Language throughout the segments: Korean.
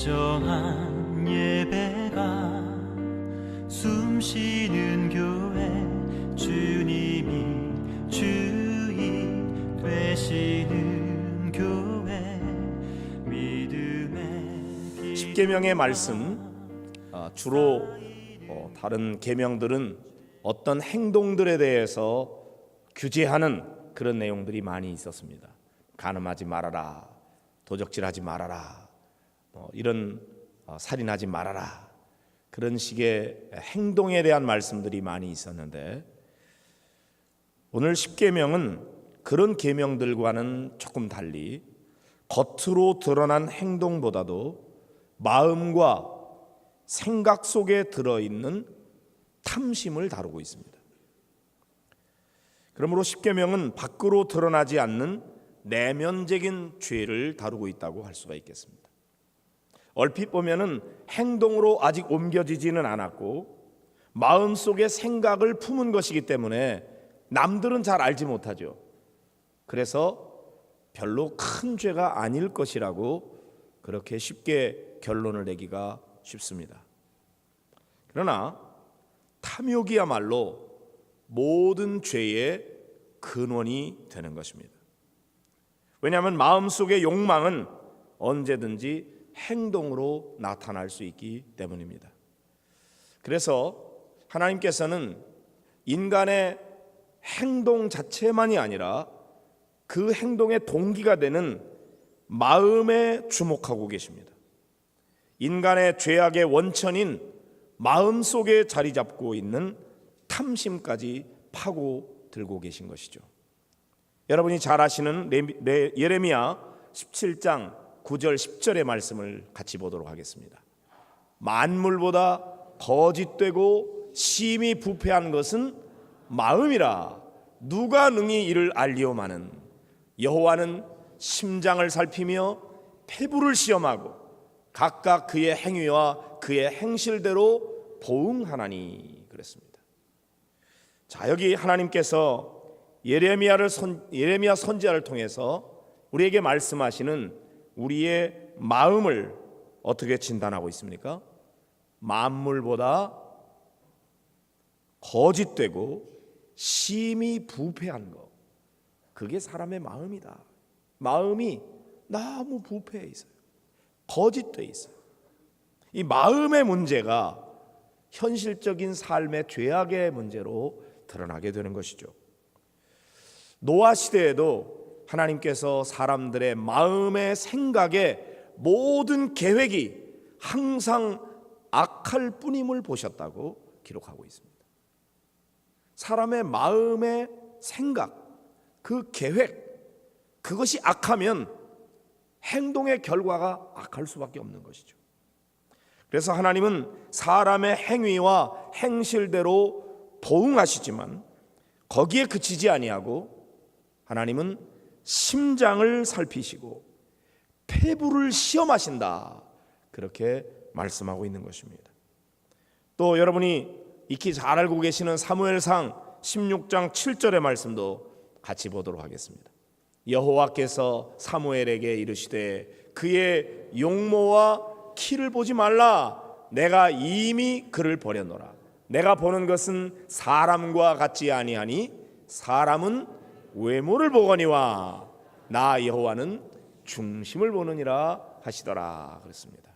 진정한 예배가 숨쉬는 교회, 주님이 주인 되시는 교회, 믿음의 십계명의 말씀, 주로 다른 계명들은 어떤 행동들에 대해서 규제하는 그런 내용들이 많이 있었습니다. 간음하지 말아라, 도적질하지 말아라, 이런 살인하지 말아라, 그런 식의 행동에 대한 말씀들이 많이 있었는데, 오늘 십계명은 그런 계명들과는 조금 달리 겉으로 드러난 행동보다도 마음과 생각 속에 들어있는 탐심을 다루고 있습니다. 그러므로 십계명은 밖으로 드러나지 않는 내면적인 죄를 다루고 있다고 할 수가 있겠습니다. 얼핏 보면은 행동으로 아직 옮겨지지는 않았고 마음속에 생각을 품은 것이기 때문에 남들은 잘 알지 못하죠. 그래서 별로 큰 죄가 아닐 것이라고 그렇게 쉽게 결론을 내기가 쉽습니다. 그러나 탐욕이야말로 모든 죄의 근원이 되는 것입니다. 왜냐하면 마음속의 욕망은 언제든지 행동으로 나타날 수 있기 때문입니다. 그래서 하나님께서는 인간의 행동 자체만이 아니라 그 행동의 동기가 되는 마음에 주목하고 계십니다. 인간의 죄악의 원천인 마음속에 자리 잡고 있는 탐심까지 파고 들고 계신 것이죠. 여러분이 잘 아시는 예레미야 17장 9절 10절의 말씀을 같이 보도록 하겠습니다. 만물보다 거짓되고 심히 부패한 것은 마음이라, 누가 능히 이를 알리오마는. 여호와는 심장을 살피며 폐부를 시험하고 각각 그의 행위와 그의 행실대로 보응하나니. 그랬습니다. 자, 여기 하나님께서 예레미야 선지자를 통해서 우리에게 말씀하시는 우리의 마음을 어떻게 진단하고 있습니까? 만물보다 거짓되고 심히 부패한 것, 그게 사람의 마음이다. 마음이 너무 부패해 있어요. 거짓돼 있어요. 이 마음의 문제가 현실적인 삶의 죄악의 문제로 드러나게 되는 것이죠. 노아 시대에도 하나님께서 사람들의 마음의 생각의 모든 계획이 항상 악할 뿐임을 보셨다고 기록하고 있습니다. 사람의 마음의 생각, 그 계획, 그것이 악하면 행동의 결과가 악할 수밖에 없는 것이죠. 그래서 하나님은 사람의 행위와 행실대로 보응하시지만 거기에 그치지 아니하고 하나님은 심장을 살피시고 폐부를 시험하신다, 그렇게 말씀하고 있는 것입니다. 또 여러분이 익히 잘 알고 계시는 사무엘상 16장 7절의 말씀도 같이 보도록 하겠습니다. 여호와께서 사무엘에게 이르시되 그의 용모와 키를 보지 말라. 내가 이미 그를 버렸노라. 내가 보는 것은 사람과 같지 아니하니 사람은 외모를 보거니와 나 여호와는 중심을 보느니라 하시더라. 그렇습니다.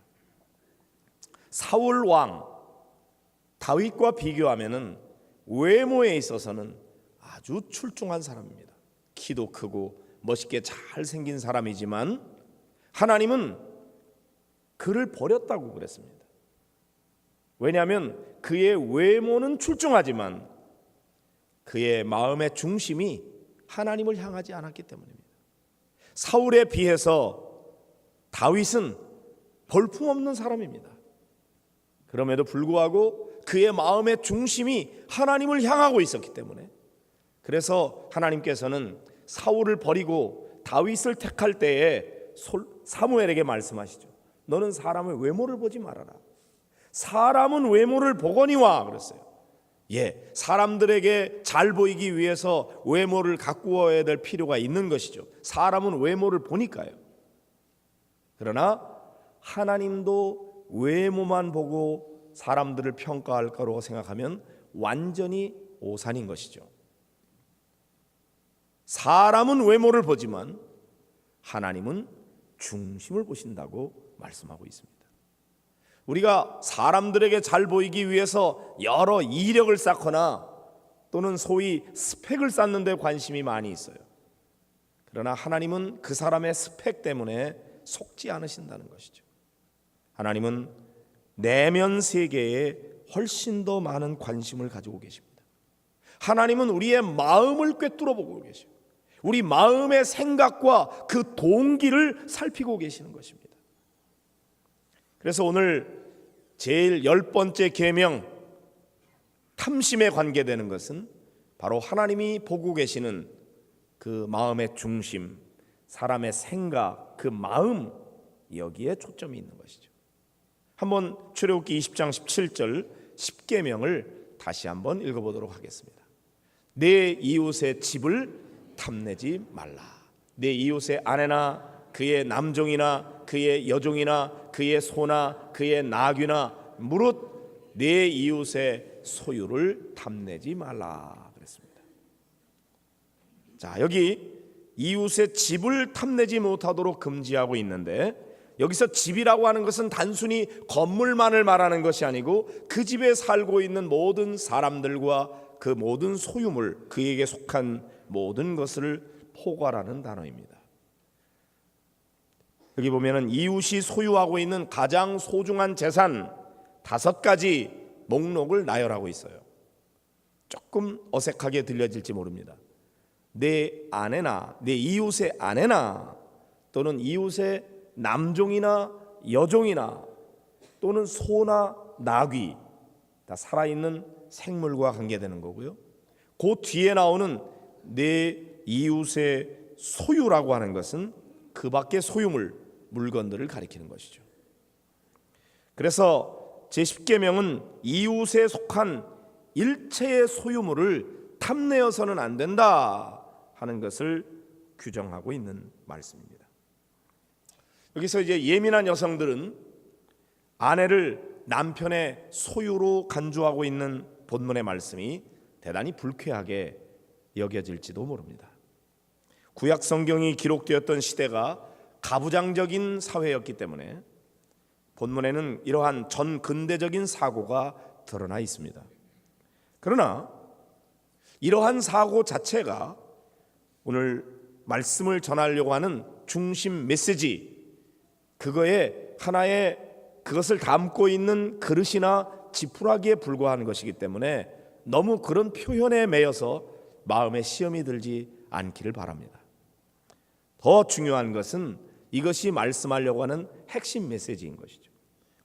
사울 왕 다윗과 비교하면은 외모에 있어서는 아주 출중한 사람입니다. 키도 크고 멋있게 잘 생긴 사람이지만 하나님은 그를 버렸다고 그랬습니다. 왜냐하면 그의 외모는 출중하지만 그의 마음의 중심이 하나님을 향하지 않았기 때문입니다. 사울에 비해서 다윗은 볼품없는 사람입니다. 그럼에도 불구하고 그의 마음의 중심이 하나님을 향하고 있었기 때문에, 그래서 하나님께서는 사울을 버리고 다윗을 택할 때에 사무엘에게 말씀하시죠. 너는 사람의 외모를 보지 말아라. 사람은 외모를 보거니와 그랬어요. 사람들에게 잘 보이기 위해서 외모를 가꾸어야 될 필요가 있는 것이죠. 사람은 외모를 보니까요. 그러나 하나님도 외모만 보고 사람들을 평가할 거라고 생각하면 완전히 오산인 것이죠. 사람은 외모를 보지만 하나님은 중심을 보신다고 말씀하고 있습니다. 우리가 사람들에게 잘 보이기 위해서 여러 이력을 쌓거나 또는 소위 스펙을 쌓는 데 관심이 많이 있어요. 그러나 하나님은 그 사람의 스펙 때문에 속지 않으신다는 것이죠. 하나님은 내면 세계에 훨씬 더 많은 관심을 가지고 계십니다. 하나님은 우리의 마음을 꿰뚫어 보고 계십니다. 우리 마음의 생각과 그 동기를 살피고 계시는 것입니다. 그래서 오늘 제일 10번째 계명, 탐심에 관계되는 것은 바로 하나님이 보고 계시는 그 마음의 중심, 사람의 생각, 그 마음, 여기에 초점이 있는 것이죠. 한번 출애굽기 20장 17절 10계명을 다시 한번 읽어보도록 하겠습니다. 내 이웃의 집을 탐내지 말라. 내 이웃의 아내나 그의 남종이나 그의 여종이나 그의 소나 그의 나귀나 무릇 내 이웃의 소유를 탐내지 말라 그랬습니다. 자, 여기 이웃의 집을 탐내지 못하도록 금지하고 있는데, 여기서 집이라고 하는 것은 단순히 건물만을 말하는 것이 아니고 그 집에 살고 있는 모든 사람들과 그 모든 소유물, 그에게 속한 모든 것을 포괄하는 단어입니다. 여기 보면은 이웃이 소유하고 있는 가장 소중한 재산 5가지 목록을 나열하고 있어요. 조금 어색하게 들려질지 모릅니다. 내 아내나 내 이웃의 아내나 또는 이웃의 남종이나 여종이나 또는 소나 나귀, 다 살아있는 생물과 관계되는 거고요. 그 뒤에 나오는 내 이웃의 소유라고 하는 것은 그 밖의 소유물, 물건들을 가리키는 것이죠. 그래서 제10계명은 이웃에 속한 일체의 소유물을 탐내어서는 안 된다 하는 것을 규정하고 있는 말씀입니다. 여기서 이제 예민한 여성들은 아내를 남편의 소유로 간주하고 있는 본문의 말씀이 대단히 불쾌하게 여겨질지도 모릅니다. 구약 성경이 기록되었던 시대가 가부장적인 사회였기 때문에 본문에는 이러한 전근대적인 사고가 드러나 있습니다. 그러나 이러한 사고 자체가 오늘 말씀을 전하려고 하는 중심 메시지, 그거에 하나의 그것을 담고 있는 그릇이나 지푸라기에 불과한 것이기 때문에 너무 그런 표현에 매여서 마음에 시험이 들지 않기를 바랍니다. 더 중요한 것은 이것이 말씀하려고 하는 핵심 메시지인 것이죠.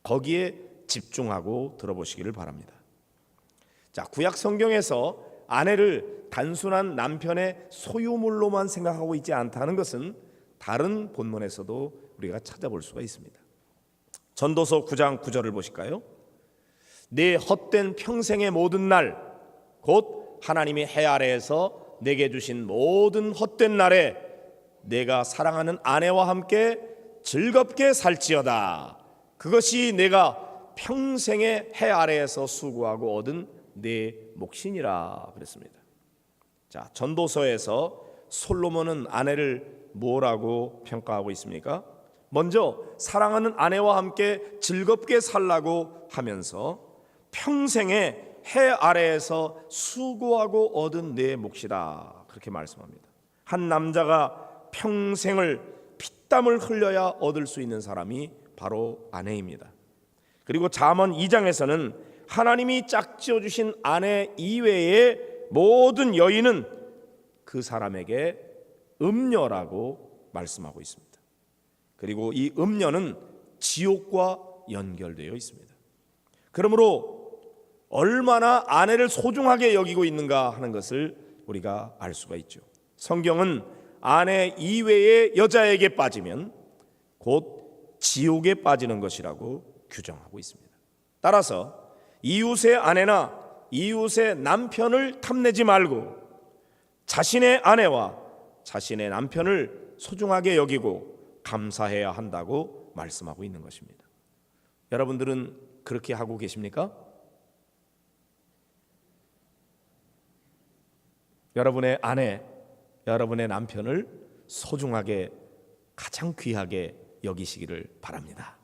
거기에 집중하고 들어보시기를 바랍니다. 자, 구약 성경에서 아내를 단순한 남편의 소유물로만 생각하고 있지 않다는 것은 다른 본문에서도 우리가 찾아볼 수가 있습니다. 전도서 9장 9절을 보실까요? 내 헛된 평생의 모든 날, 곧 하나님이 해 아래에서 내게 주신 모든 헛된 날에 내가 사랑하는 아내와 함께 즐겁게 살지어다. 그것이 내가 평생의 해 아래에서 수고하고 얻은 내 몫이니라 그랬습니다. 자, 전도서에서 솔로몬은 아내를 뭐라고 평가하고 있습니까? 먼저 사랑하는 아내와 함께 즐겁게 살라고 하면서 평생에 해 아래에서 수고하고 얻은 내 몫이다, 그렇게 말씀합니다. 한 남자가 평생을 피땀을 흘려야 얻을 수 있는 사람이 바로 아내입니다. 그리고 잠언 2장에서는 하나님이 짝지어 주신 아내 이외의 모든 여인은 그 사람에게 음녀라고 말씀하고 있습니다. 그리고 이 음녀는 지옥과 연결되어 있습니다. 그러므로 얼마나 아내를 소중하게 여기고 있는가 하는 것을 우리가 알 수가 있죠. 성경은 아내 이외의 여자에게 빠지면 곧 지옥에 빠지는 것이라고 규정하고 있습니다. 따라서 이웃의 아내나 이웃의 남편을 탐내지 말고 자신의 아내와 자신의 남편을 소중하게 여기고 감사해야 한다고 말씀하고 있는 것입니다. 여러분들은 그렇게 하고 계십니까? 여러분의 아내, 여러분의 남편을 소중하게, 가장 귀하게 여기시기를 바랍니다.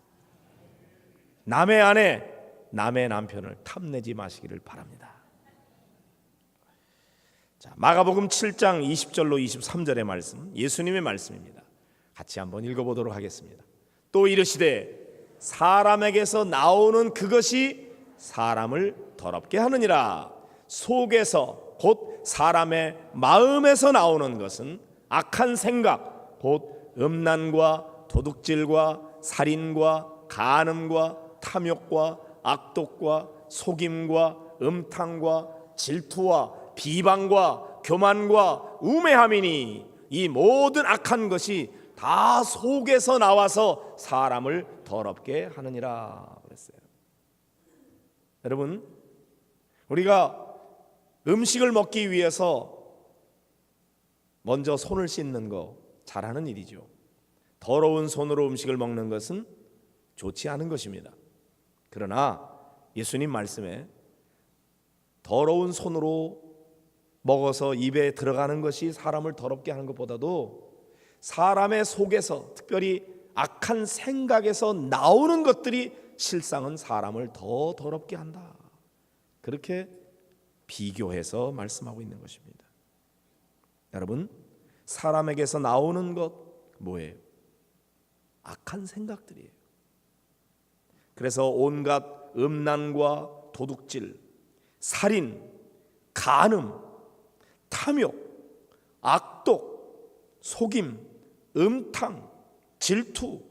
남의 아내, 남의 남편을 탐내지 마시기를 바랍니다. 자, 마가복음 7장 20절로 23절의 말씀, 예수님의 말씀입니다. 같이 한번 읽어보도록 하겠습니다. 또 이르시되 사람에게서 나오는 그것이 사람을 더럽게 하느니라. 속에서 곧 사람의 마음에서 나오는 것은 악한 생각, 곧 음란과 도둑질과 살인과 간음과 탐욕과 악독과 속임과 음탕과 질투와 비방과 교만과 우매함이니 이 모든 악한 것이 다 속에서 나와서 사람을 더럽게 하느니라 그랬어요. 여러분, 우리가 음식을 먹기 위해서 먼저 손을 씻는 거 잘하는 일이죠. 더러운 손으로 음식을 먹는 것은 좋지 않은 것입니다. 그러나 예수님 말씀에 더러운 손으로 먹어서 입에 들어가는 것이 사람을 더럽게 하는 것보다도 사람의 속에서, 특별히 악한 생각에서 나오는 것들이 실상은 사람을 더 더럽게 한다. 그렇게 비교해서 말씀하고 있는 것입니다. 여러분, 사람에게서 나오는 것 뭐예요? 악한 생각들이에요. 그래서 온갖 음란과 도둑질, 살인, 간음, 탐욕, 악독, 속임, 음탕, 질투,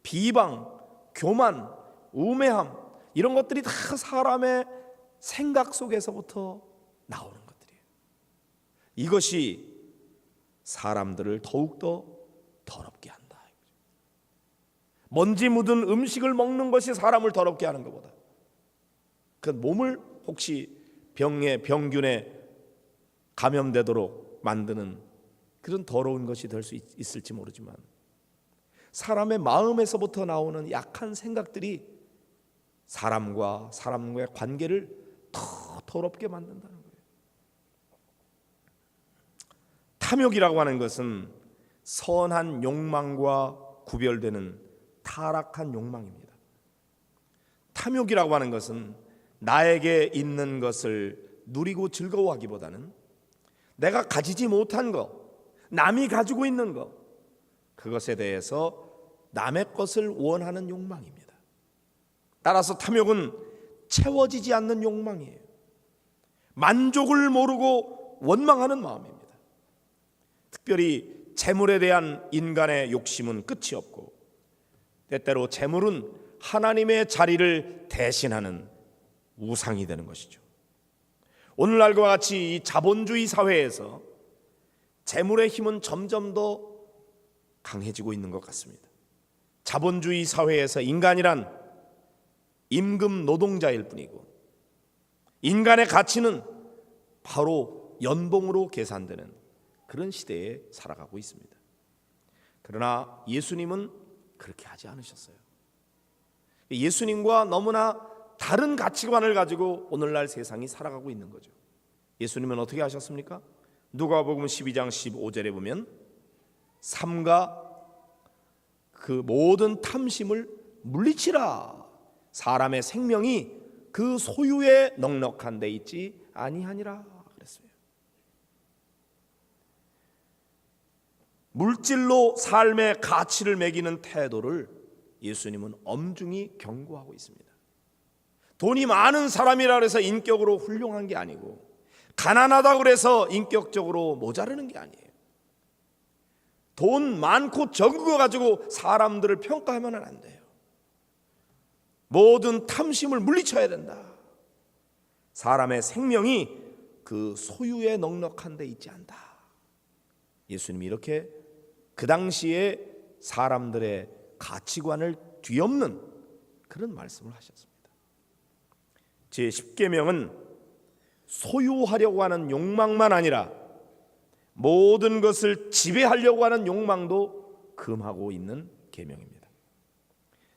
비방, 교만, 우매함, 이런 것들이 다 사람의 생각 속에서부터 나오는 것들이에요. 이것이 사람들을 더욱더 더럽게 한다. 먼지 묻은 음식을 먹는 것이 사람을 더럽게 하는 것보다 그 몸을 혹시 병균에 감염되도록 만드는 그런 더러운 것이 될 수 있을지 모르지만 사람의 마음에서부터 나오는 약한 생각들이 사람과의 관계를 더 더럽게 만든다는 거예요. 탐욕이라고 하는 것은 선한 욕망과 구별되는 타락한 욕망입니다. 탐욕이라고 하는 것은 나에게 있는 것을 누리고 즐거워하기보다는 내가 가지지 못한 것, 남이 가지고 있는 것, 그것에 대해서 남의 것을 원하는 욕망입니다. 따라서 탐욕은 채워지지 않는 욕망이에요. 만족을 모르고 원망하는 마음입니다. 특별히 재물에 대한 인간의 욕심은 끝이 없고 때때로 재물은 하나님의 자리를 대신하는 우상이 되는 것이죠. 오늘날과 같이 이 자본주의 사회에서 재물의 힘은 점점 더 강해지고 있는 것 같습니다. 자본주의 사회에서 인간이란 임금 노동자일 뿐이고 인간의 가치는 바로 연봉으로 계산되는 그런 시대에 살아가고 있습니다. 그러나 예수님은 그렇게 하지 않으셨어요. 예수님과 너무나 다른 가치관을 가지고 오늘날 세상이 살아가고 있는 거죠. 예수님은 어떻게 하셨습니까? 누가복음 12장 15절에 보면 삼가 그 모든 탐심을 물리치라. 사람의 생명이 그 소유에 넉넉한 데 있지 아니하니라 그랬어요. 물질로 삶의 가치를 매기는 태도를 예수님은 엄중히 경고하고 있습니다. 돈이 많은 사람이라 해서 인격으로 훌륭한 게 아니고 가난하다고 그래서 인격적으로 모자르는 게 아니에요. 돈 많고 적은 거 가지고 사람들을 평가하면 안 돼요. 모든 탐심을 물리쳐야 된다. 사람의 생명이 그 소유에 넉넉한 데 있지 않다. 예수님이 이렇게 그 당시에 사람들의 가치관을 뒤엎는 그런 말씀을 하셨습니다. 제10계명은 소유하려고 하는 욕망만 아니라 모든 것을 지배하려고 하는 욕망도 금하고 있는 계명입니다.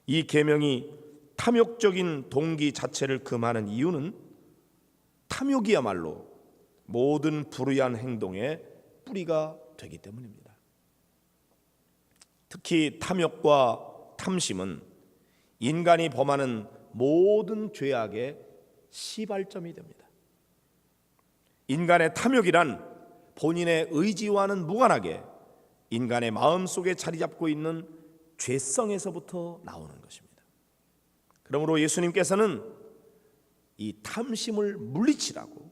이 계명이 탐욕적인 동기 자체를 금하는 이유는 탐욕이야말로 모든 불의한 행동의 뿌리가 되기 때문입니다. 특히 탐욕과 탐심은 인간이 범하는 모든 죄악의 시발점이 됩니다. 인간의 탐욕이란 본인의 의지와는 무관하게 인간의 마음속에 자리 잡고 있는 죄성에서부터 나오는 것입니다. 그러므로 예수님께서는 이 탐심을 물리치라고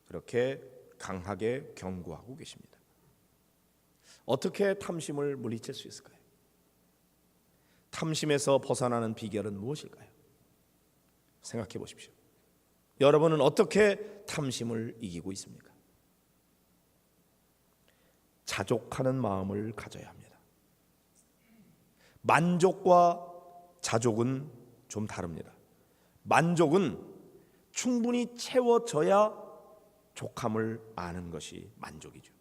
그렇게 강하게 경고하고 계십니다. 어떻게 탐심을 물리칠 수 있을까요? 탐심에서 벗어나는 비결은 무엇일까요? 생각해 보십시오. 여러분은 어떻게 탐심을 이기고 있습니까? 자족하는 마음을 가져야 합니다. 만족과 자족은 좀 다릅니다. 만족은 충분히 채워져야 족함을 아는 것이 만족이죠.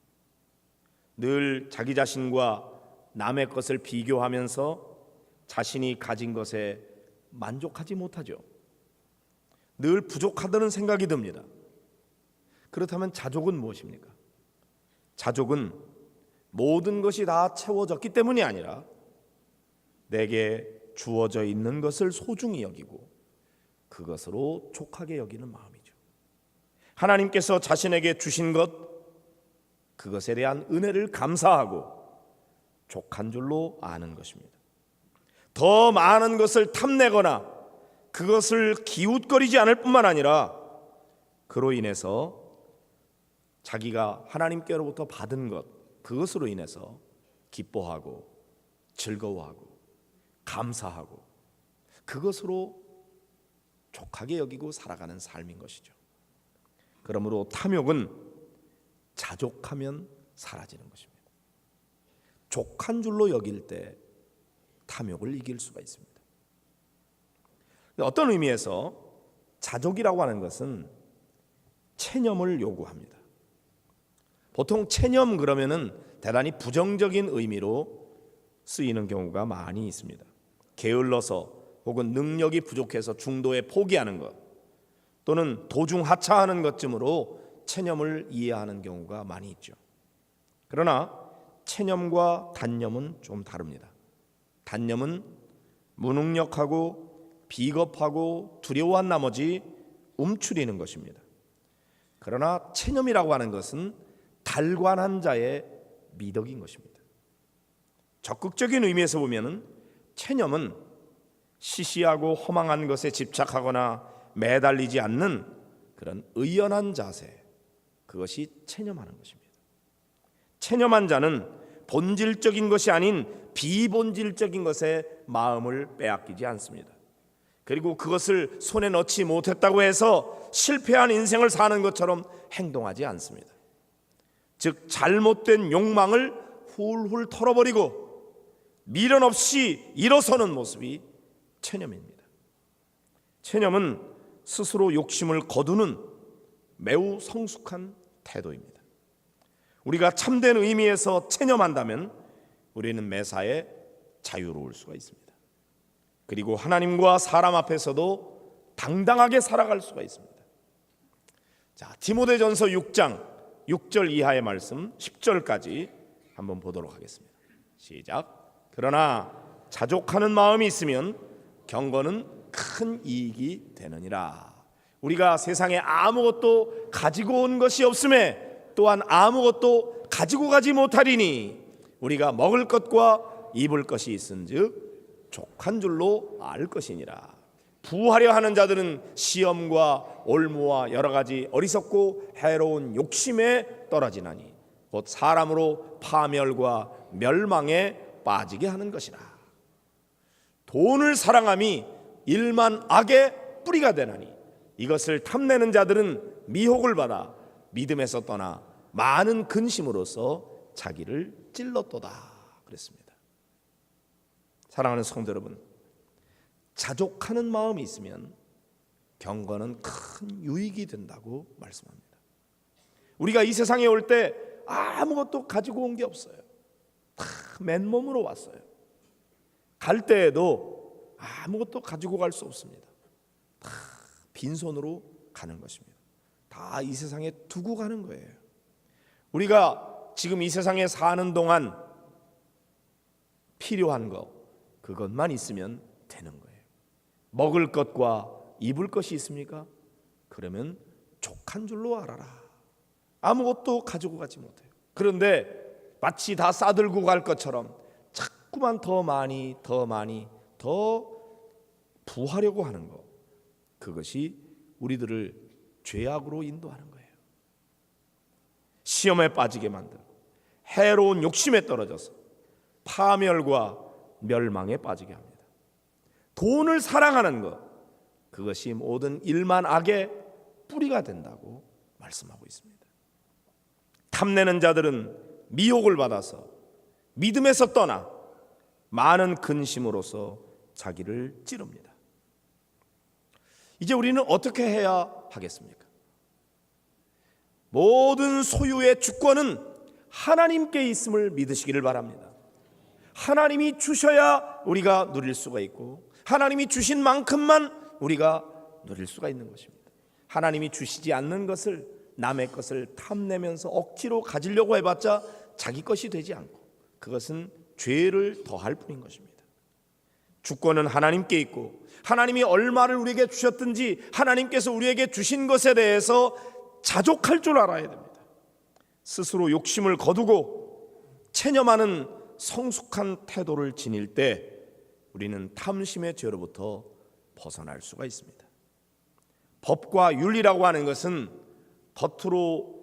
늘 자기 자신과 남의 것을 비교하면서 자신이 가진 것에 만족하지 못하죠. 늘 부족하다는 생각이 듭니다. 그렇다면 자족은 무엇입니까? 자족은 모든 것이 다 채워졌기 때문이 아니라 내게 주어져 있는 것을 소중히 여기고 그것으로 족하게 여기는 마음이죠. 하나님께서 자신에게 주신 것, 그것에 대한 은혜를 감사하고 족한 줄로 아는 것입니다. 더 많은 것을 탐내거나 그것을 기웃거리지 않을 뿐만 아니라 그로 인해서 자기가 하나님께로부터 받은 것, 그것으로 인해서 기뻐하고 즐거워하고 감사하고 그것으로 족하게 여기고 살아가는 삶인 것이죠. 그러므로 탐욕은 자족하면 사라지는 것입니다. 족한 줄로 여길 때 탐욕을 이길 수가 있습니다. 어떤 의미에서 자족이라고 하는 것은 체념을 요구합니다. 보통 체념 그러면은 대단히 부정적인 의미로 쓰이는 경우가 많이 있습니다. 게을러서 혹은 능력이 부족해서 중도에 포기하는 것 또는 도중 하차하는 것쯤으로 체념을 이해하는 경우가 많이 있죠. 그러나 체념과 단념은 좀 다릅니다. 단념은 무능력하고 비겁하고 두려워한 나머지 움츠리는 것입니다. 그러나 체념이라고 하는 것은 달관한 자의 미덕인 것입니다. 적극적인 의미에서 보면은 체념은 시시하고 허망한 것에 집착하거나 매달리지 않는 그런 의연한 자세, 그것이 체념하는 것입니다. 체념한 자는 본질적인 것이 아닌 비본질적인 것에 마음을 빼앗기지 않습니다. 그리고 그것을 손에 넣지 못했다고 해서 실패한 인생을 사는 것처럼 행동하지 않습니다. 즉 잘못된 욕망을 훌훌 털어버리고 미련 없이 일어서는 모습이 체념입니다. 체념은 스스로 욕심을 거두는 매우 성숙한 태도입니다. 우리가 참된 의미에서 체념한다면 우리는 매사에 자유로울 수가 있습니다. 그리고 하나님과 사람 앞에서도 당당하게 살아갈 수가 있습니다. 자, 디모데전서 6장 6절 이하의 말씀 10절까지 한번 보도록 하겠습니다. 시작. 그러나 자족하는 마음이 있으면 경건은 큰 이익이 되느니라. 우리가 세상에 아무것도 가지고 온 것이 없음에 또한 아무것도 가지고 가지 못하리니 우리가 먹을 것과 입을 것이 있은즉 족한 줄로 알 것이니라. 부하려 하는 자들은 시험과 올무와 여러 가지 어리석고 해로운 욕심에 떨어지나니 곧 사람으로 파멸과 멸망에 빠지게 하는 것이라. 돈을 사랑함이 일만 악의 뿌리가 되나니 이것을 탐내는 자들은 미혹을 받아 믿음에서 떠나 많은 근심으로써 자기를 찔렀도다 그랬습니다. 사랑하는 성도 여러분, 자족하는 마음이 있으면 경건은 큰 유익이 된다고 말씀합니다. 우리가 이 세상에 올 때 아무것도 가지고 온 게 없어요. 다 맨몸으로 왔어요. 갈 때에도 아무것도 가지고 갈 수 없습니다. 다 빈손으로 가는 것입니다. 다 이 세상에 두고 가는 거예요. 우리가 지금 이 세상에 사는 동안 필요한 거, 그것만 있으면 되는 거예요. 먹을 것과 입을 것이 있습니까? 그러면 족한 줄로 알아라. 아무것도 가지고 가지 못해요. 그런데 마치 다 싸들고 갈 것처럼 자꾸만 더 많이 더 부하려고 하는 것, 그것이 우리들을 죄악으로 인도하는 거예요. 시험에 빠지게 만들고 해로운 욕심에 떨어져서 파멸과 멸망에 빠지게 합니다. 돈을 사랑하는 것, 그것이 모든 일만 악의 뿌리가 된다고 말씀하고 있습니다. 탐내는 자들은 미혹을 받아서 믿음에서 떠나 많은 근심으로서 자기를 찌릅니다. 이제 우리는 어떻게 해야 하겠습니까? 모든 소유의 주권은 하나님께 있음을 믿으시기를 바랍니다. 하나님이 주셔야 우리가 누릴 수가 있고, 하나님이 주신 만큼만 우리가 누릴 수가 있는 것입니다. 하나님이 주시지 않는 것을, 남의 것을 탐내면서 억지로 가지려고 해봤자 자기 것이 되지 않고 그것은 죄를 더할 뿐인 것입니다. 주권은 하나님께 있고, 하나님이 얼마를 우리에게 주셨든지 하나님께서 우리에게 주신 것에 대해서 자족할 줄 알아야 됩니다. 스스로 욕심을 거두고 체념하는 성숙한 태도를 지닐 때 우리는 탐심의 죄로부터 벗어날 수가 있습니다. 법과 윤리라고 하는 것은 겉으로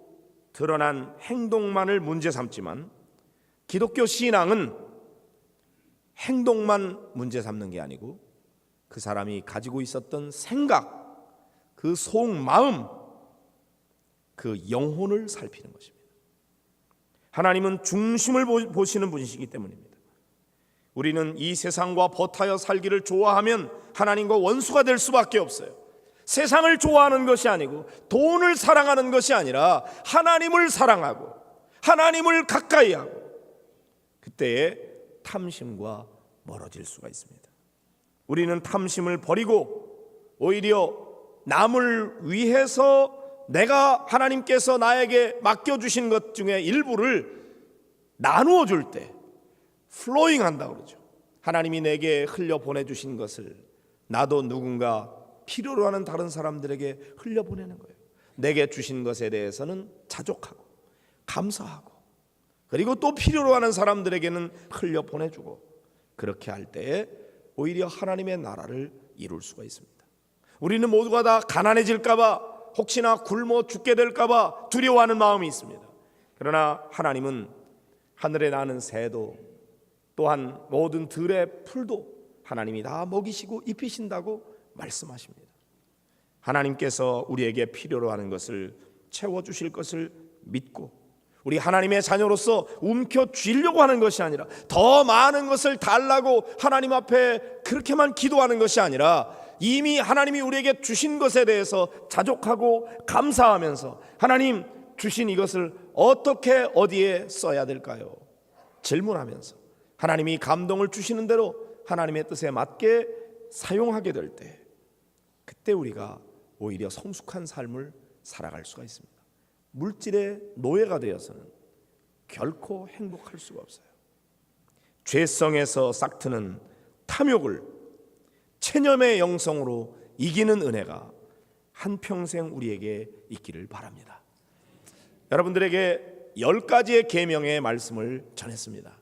드러난 행동만을 문제 삼지만, 기독교 신앙은 행동만 문제 삼는 게 아니고 그 사람이 가지고 있었던 생각, 그 속마음, 그 영혼을 살피는 것입니다. 하나님은 중심을 보시는 분이시기 때문입니다. 우리는 이 세상과 버타여 살기를 좋아하면 하나님과 원수가 될 수밖에 없어요. 세상을 좋아하는 것이 아니고 돈을 사랑하는 것이 아니라 하나님을 사랑하고 하나님을 가까이 하고, 그때에 탐심과 멀어질 수가 있습니다. 우리는 탐심을 버리고 오히려 남을 위해서 내가 하나님께서 나에게 맡겨주신 것 중에 일부를 나누어 줄 때 플로잉 한다고 그러죠. 하나님이 내게 흘려 보내주신 것을 나도 누군가 필요로 하는 다른 사람들에게 흘려 보내는 거예요. 내게 주신 것에 대해서는 자족하고 감사하고, 그리고 또 필요로 하는 사람들에게는 흘려 보내주고, 그렇게 할 때에 오히려 하나님의 나라를 이룰 수가 있습니다. 우리는 모두가 다 가난해질까봐, 혹시나 굶어 죽게 될까봐 두려워하는 마음이 있습니다. 그러나 하나님은 하늘에 나는 새도 또한 모든 들의 풀도 하나님이 다 먹이시고 입히신다고 말씀하십니다. 하나님께서 우리에게 필요로 하는 것을 채워주실 것을 믿고, 우리 하나님의 자녀로서 움켜쥐려고 하는 것이 아니라, 더 많은 것을 달라고 하나님 앞에 그렇게만 기도하는 것이 아니라, 이미 하나님이 우리에게 주신 것에 대해서 자족하고 감사하면서 하나님 주신 이것을 어떻게 어디에 써야 될까요? 질문하면서 하나님이 감동을 주시는 대로 하나님의 뜻에 맞게 사용하게 될 때, 그때 우리가 오히려 성숙한 삶을 살아갈 수가 있습니다. 물질의 노예가 되어서는 결코 행복할 수가 없어요. 죄성에서 싹트는 탐욕을 체념의 영성으로 이기는 은혜가 한평생 우리에게 있기를 바랍니다. 여러분들에게 10가지의 계명의 말씀을 전했습니다.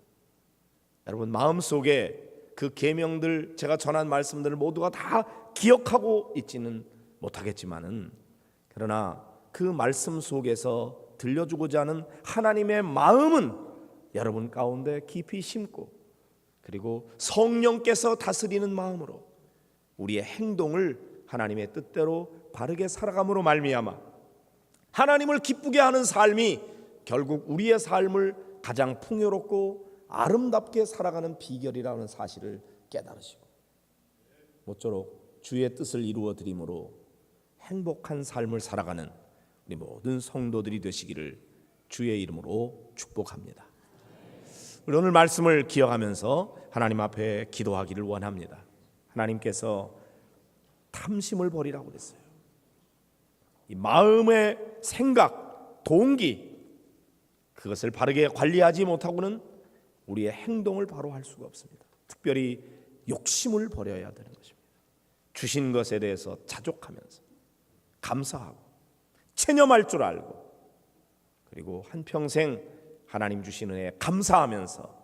여러분 마음속에 그 계명들, 제가 전한 말씀들을 모두가 다 기억하고 있지는 못하겠지만은, 그러나 그 말씀 속에서 들려주고자 하는 하나님의 마음은 여러분 가운데 깊이 심고, 그리고 성령께서 다스리는 마음으로 우리의 행동을 하나님의 뜻대로 바르게 살아감으로 말미암아 하나님을 기쁘게 하는 삶이 결국 우리의 삶을 가장 풍요롭고 아름답게 살아가는 비결이라는 사실을 깨달으시고, 모쪼록 주의 뜻을 이루어 드림으로 행복한 삶을 살아가는 우리 모든 성도들이 되시기를 주의 이름으로 축복합니다. 우리 오늘 말씀을 기억하면서 하나님 앞에 기도하기를 원합니다. 하나님께서 탐심을 버리라고 그랬어요. 이 마음의 생각, 동기, 그것을 바르게 관리하지 못하고는 우리의 행동을 바로 할 수가 없습니다. 특별히 욕심을 버려야 되는 것입니다. 주신 것에 대해서 자족하면서 감사하고 체념할 줄 알고, 그리고 한평생 하나님 주신 은혜에 감사하면서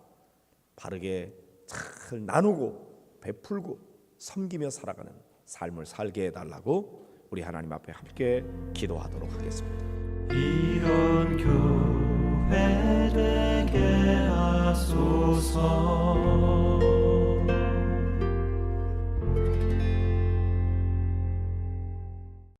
바르게 잘 나누고 베풀고 섬기며 살아가는 삶을 살게 해달라고 우리 하나님 앞에 함께 기도하도록 하겠습니다. 이런 교회 되게 하소서.